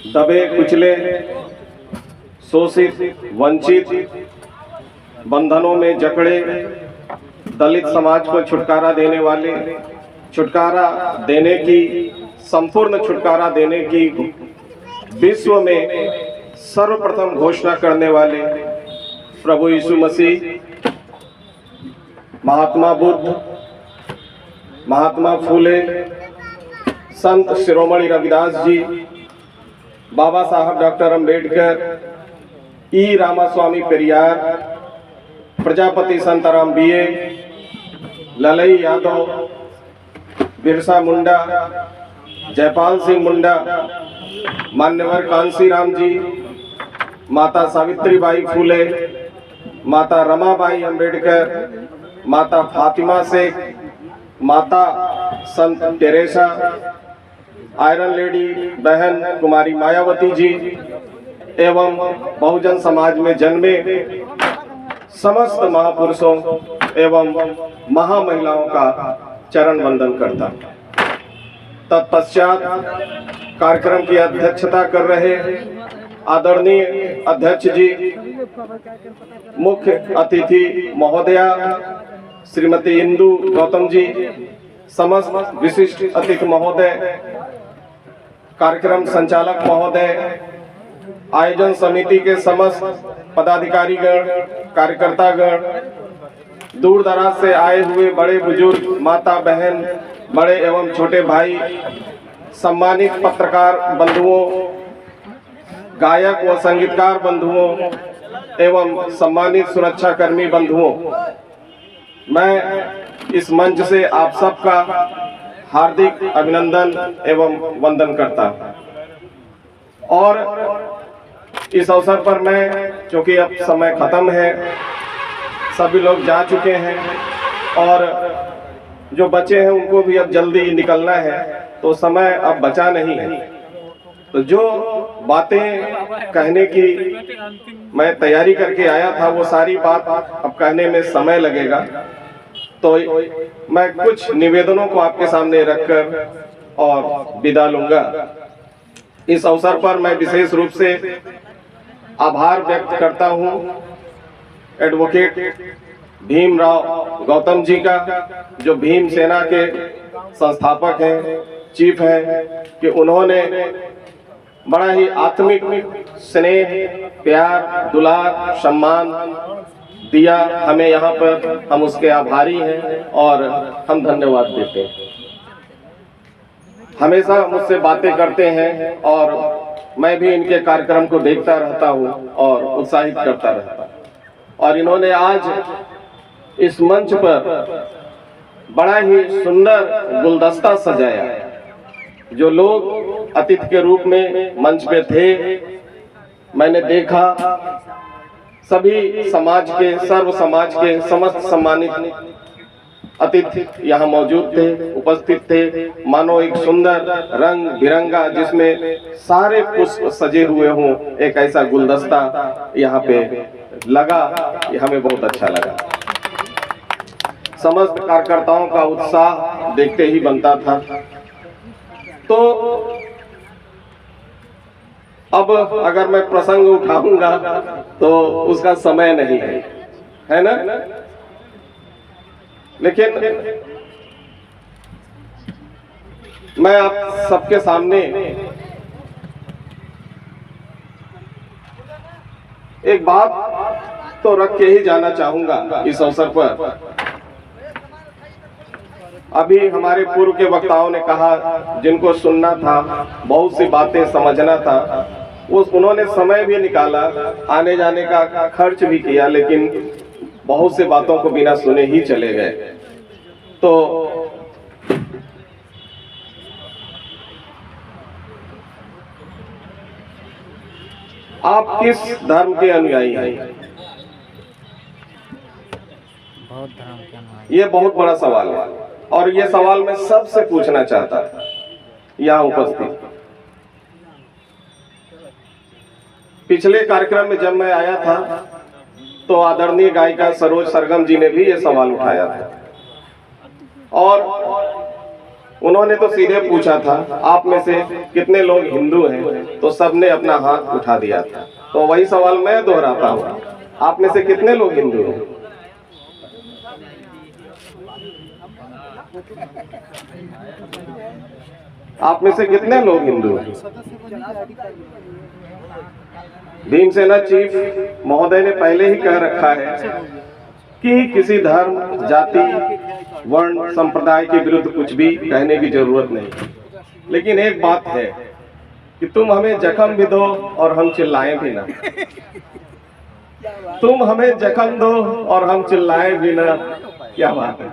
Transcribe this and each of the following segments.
दबे कुचले, शोषित, वंचित, बंधनों में जकड़े दलित समाज को छुटकारा देने वाले, छुटकारा देने की, संपूर्ण छुटकारा देने की विश्व में सर्वप्रथम घोषणा करने वाले प्रभु यीशु मसीह, महात्मा बुद्ध, महात्मा फूले, संत शिरोमणि रविदास जी, बाबा साहब डॉक्टर अंबेडकर, ई रामास्वामी पेरियार, प्रजापति संताराम बीए, ललई यादव, बिरसा मुंडा, जयपाल सिंह मुंडा, मान्यवर कांसीराम जी, माता सावित्रीबाई फूले, माता रमाबाई अंबेडकर, माता फातिमा शेख, माता संत टेरेसा, आयरन लेडी बहन कुमारी मायावती जी एवं बहुजन समाज में जन्मे समस्त महापुरुषों एवं महामहिलाओं का चरण वंदन करता। तत्पश्चात कार्यक्रम की अध्यक्षता कर रहे आदरणीय अध्यक्ष जी, मुख्य अतिथि महोदया श्रीमती इंदु गौतम जी, समस्त विशिष्ट अतिथि महोदय, कार्यक्रम संचालक महोदय, आयोजन समिति के समस्त पदाधिकारीगण, कार्यकर्तागण, दूर दराज से आए हुए बड़े बुजुर्ग, माता बहन, बड़े एवं छोटे भाई, सम्मानित पत्रकार बंधुओं, गायक व संगीतकार बंधुओं एवं सम्मानित सुरक्षाकर्मी बंधुओं, मैं इस मंच से आप सबका हार्दिक अभिनंदन एवं वंदन करता हूं। और इस अवसर पर मैं, चूंकि अब समय खत्म है, सभी लोग जा चुके हैं और जो बचे हैं उनको भी अब जल्दी निकलना है, तो समय अब बचा नहीं है। तो जो बातें कहने की मैं तैयारी करके आया था, वो सारी बात अब कहने में समय लगेगा, तो मैं कुछ निवेदनों को आपके सामने रखकर और विदा लूंगा। इस अवसर पर मैं विशेष रूप से आभार व्यक्त करता हूं एडवोकेट भीमराव गौतम जी का, जो भीम सेना के संस्थापक हैं, चीफ हैं, कि उन्होंने बड़ा ही आत्मिक स्नेह, प्यार, दुलार, सम्मान दिया हमें यहाँ पर। हम उसके आभारी हैं और हम धन्यवाद देते हैं। हमेशा मुझसे बातें करते हैं और मैं भी इनके कार्यक्रम को देखता रहता हूँ और उत्साहित करता रहता हूँ। और इन्होंने आज इस मंच पर बड़ा ही सुंदर गुलदस्ता सजाया। जो लोग अतिथि के रूप में मंच पे थे, मैंने देखा सभी समाज के, सर्व समाज के समस्त सम्मानित अतिथि यहाँ मौजूद थे, उपस्थित थे। मानो एक सुंदर रंग बिरंगा, जिसमें सारे पुष्प सजे हुए हों, एक ऐसा गुलदस्ता यहाँ पे लगा। ये हमें बहुत अच्छा लगा। समस्त कार्यकर्ताओं का उत्साह देखते ही बनता था। तो अब अगर मैं प्रसंग उठाऊंगा तो उसका समय नहीं है ना? लेकिन मैं आप सबके सामने एक बात तो रख के ही जाना चाहूंगा इस अवसर पर। अभी हमारे पूर्व के वक्ताओं ने कहा, जिनको सुनना था, बहुत सी बातें समझना था, वो उन्होंने समय भी निकाला, आने जाने का खर्च भी किया, लेकिन बहुत से बातों को बिना सुने ही चले गए। तो आप किस धर्म के अनुयायी हैं? ये बहुत बड़ा सवाल है और ये सवाल मैं सबसे पूछना चाहता था यहाँ उपस्थित। पिछले कार्यक्रम में जब मैं आया था तो आदरणीय गायिका सरोज सरगम जी ने भी ये सवाल उठाया था और उन्होंने तो सीधे पूछा था आप में से कितने लोग हिंदू हैं, तो सबने अपना हाथ उठा दिया था। तो वही सवाल मैं दोहराता हूँ, आप में से कितने लोग हिंदू हैं? आप में से कितने लोग हिंदू हैं? भीमसेना चीफ महोदय ने पहले ही कह रखा है कि किसी धर्म, जाति, वर्ण, संप्रदाय के विरुद्ध कुछ भी कहने की जरूरत नहीं। लेकिन एक बात है कि तुम हमें जख्म भी दो और हम चिल्लाएं भी ना। तुम हमें जख्म दो और हम चिल्लाएं भी ना, क्या बात है?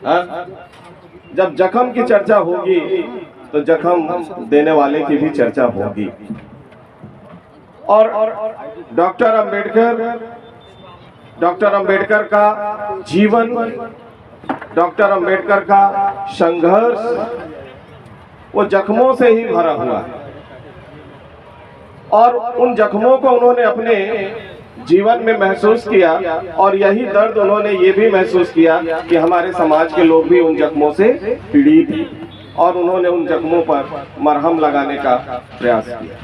हाँ? जब जख्म की चर्चा होगी तो जख्म देने वाले की भी चर्चा होगी। और डॉक्टर अंबेडकर का जीवन, डॉक्टर अंबेडकर का संघर्ष वो जख्मों से ही भरा हुआ है। और उन जख्मों को उन्होंने अपने जीवन में महसूस किया, और यही दर्द उन्होंने ये भी महसूस किया कि हमारे समाज के लोग भी उन जख्मों से पीड़ित हैं, और उन्होंने उन जख्मों पर मरहम लगाने का प्रयास किया।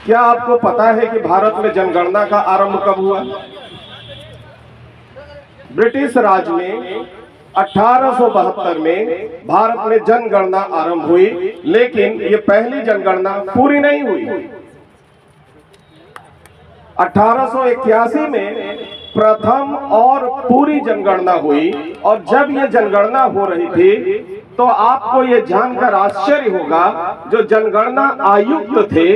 क्या आपको पता है कि भारत में जनगणना का आरंभ कब हुआ? ब्रिटिश राज में 1872 में भारत में जनगणना आरंभ हुई, लेकिन ये पहली जनगणना पूरी नहीं हुई। 1881 में प्रथम और पूरी जनगणना हुई, और जब ये जनगणना हो रही थी तो आपको ये जानकर आश्चर्य होगा, जो जनगणना आयुक्त थे